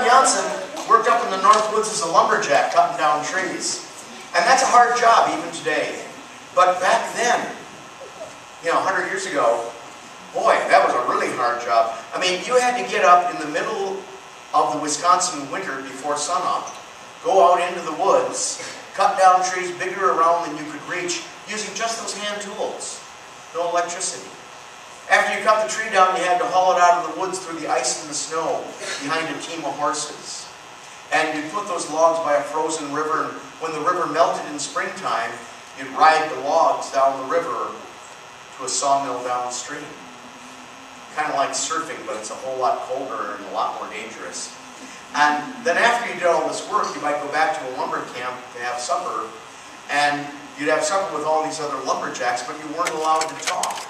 Janssen worked up in the North Woods as a lumberjack, cutting down trees. And that's a hard job, even today. But back then, 100 years ago, boy, that was a really hard job. I mean, you had to get up in the middle of the Wisconsin winter before sunup, go out into the woods, cut down trees bigger around than you could reach, using just those hand tools. No electricity. After you cut the tree down, you had to haul it out of the woods through the ice and the snow behind a team of horses. And you'd put those logs by a frozen river, and when the river melted in springtime, you'd ride the logs down the river to a sawmill downstream. Kind of like surfing, but it's a whole lot colder and a lot more dangerous. And then after you did all this work, you might go back to a lumber camp to have supper, and you'd have supper with all these other lumberjacks, but you weren't allowed to talk.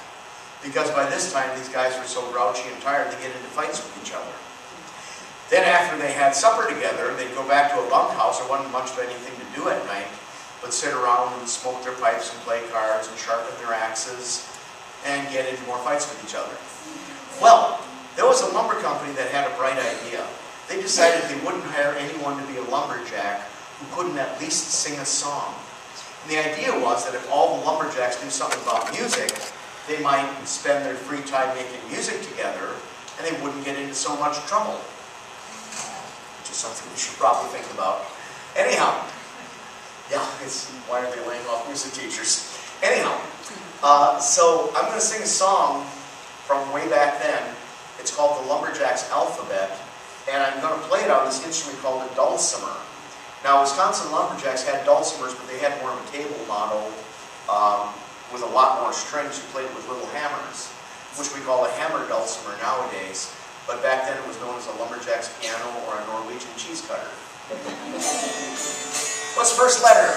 Because by this time, these guys were so grouchy and tired, they get into fights with each other. Then after they had supper together, they'd go back to a bunkhouse. There wasn't much of anything to do at night, but sit around and smoke their pipes and play cards and sharpen their axes and get into more fights with each other. Well, there was a lumber company that had a bright idea. They decided they wouldn't hire anyone to be a lumberjack who couldn't at least sing a song. And the idea was that if all the lumberjacks knew something about music, they might spend their free time making music together, and they wouldn't get into so much trouble. Which is something we should probably think about. Anyhow, yeah, why are they laying off music teachers? Anyhow, so I'm going to sing a song from way back then. It's called the Lumberjack's Alphabet, and I'm going to play it on this instrument called a dulcimer. Now, Wisconsin lumberjacks had dulcimers, but they had more of a table model with a lot more strings. You played with little hammers, which we call a hammer dulcimer nowadays. But back then it was known as a lumberjack's piano or a Norwegian cheese cutter. What's the first letter?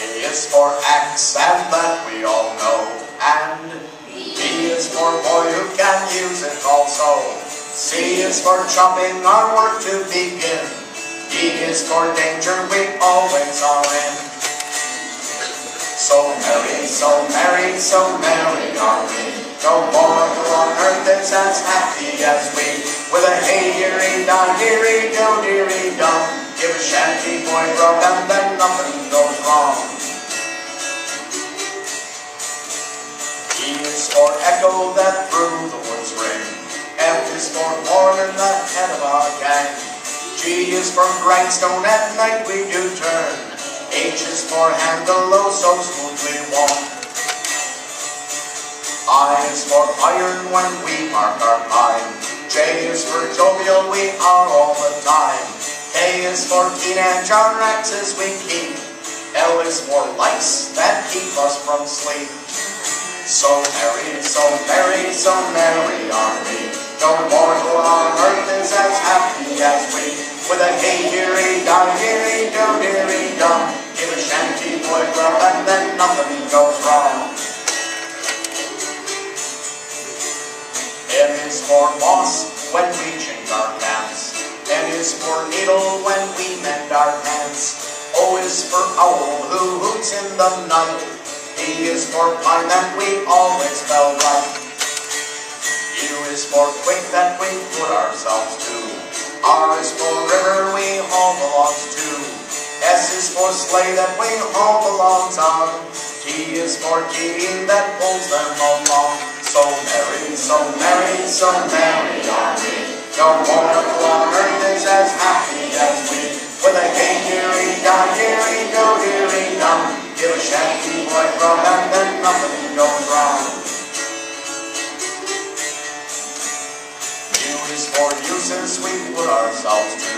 A is for axe, and that we all know. And B is for boy who can use it also. C is for chopping our work to begin. D is for danger we always are in. So merry, so merry, so merry are we. No mortal on earth is as happy as we. With a hey-deary-da, deary-do, deary-dum. Give a shanty boy grub and then nothing goes wrong. E is for echo that through the woods ring. F is for horn in the head of our gang. G is for grindstone, at night we do turn. H is for handle, oh so smoothly walk. I is for iron when we mark our time. J is for jovial, we are all the time. K is for teenage, our axes we keep. L is for lice that keep us from sleep. So merry, so merry, so merry are we. No mortal on earth is as happy as we. With a hey-deary-da, deary-do, deary-dum. Give a shanty boy grub and then nothing goes wrong. M is for moss when we change our caps. N is for needle when we mend our pants. O is for owl who hoots in the night. P is for pine that we always spell right. U is for quick that we put ourselves to. R is for river we haul the logs to. S is for sleigh that we haul the logs on. T is for team that pulls them along. So merry, so merry, so merry are we. No mortal on earth is as happy as we. With a hey-deary-da, deary-do, deary-dum. Give a shanty boy grub and then nothing goes wrong. U is for uses we put ourselves to.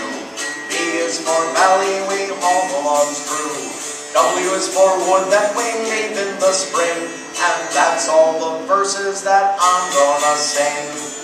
V is for valley we haul the logs through. W is for wood that we leave in the spring. And that's all the verses that I'm gonna sing.